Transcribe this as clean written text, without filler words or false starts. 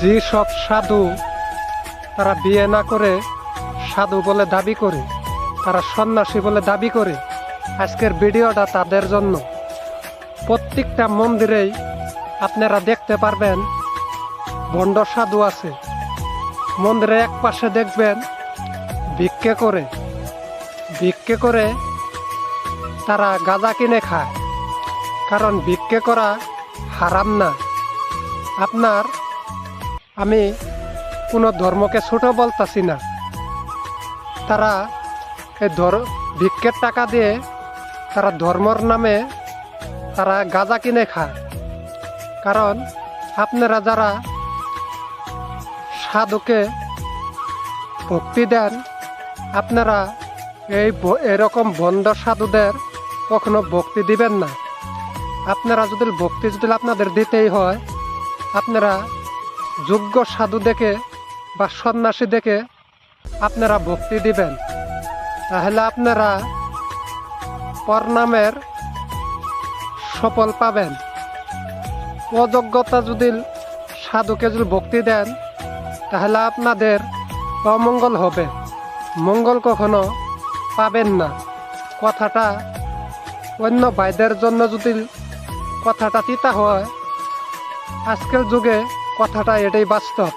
যে সব সাধু তারা বিয়ে না করে সাধু বলে দাবি করে, তারা সন্ন্যাসী বলে দাবি করে, আজকের ভিডিওটা তাদের জন্য। প্রত্যেকটা মন্দিরেই আপনারা দেখতে পারবেন ভণ্ড সাধু আছে। মন্দিরের এক পাশে দেখবেন ভিক্ষে করে তারা গাঁজা কিনে খায়, কারণ ভিক্ষে করা হারাম না। আমি কোনো ধর্মকে ছোট বলতাছি না, তারা এই ভিক্ষের টাকা দিয়ে তারা ধর্মর নামে তারা গাঁজা কিনে খায়। কারণ আপনারা যারা সাধুকে ভক্তি দেন, আপনারা এরকম ভণ্ড সাধুদের কখনো ভক্তি দিবেন না। আপনারা যদি আপনাদের দিতেই হয়, আপনারা যোগ্য সাধু দেখে বা সন্ন্যাসী দেখে আপনারা ভক্তি দিবেন, তাহলে আপনারা পরনামের সফল পাবেন। অযোগ্যতা যদি সাধুকে যদি ভক্তি দেন, তাহলে আপনাদের অমঙ্গল হবে, মঙ্গল কখনো পাবেন না। কথাটা অন্য ভাইদের জন্য যদি কথাটা তিতা হয়, আজকের যুগে কথাটা এটাই বাস্তব।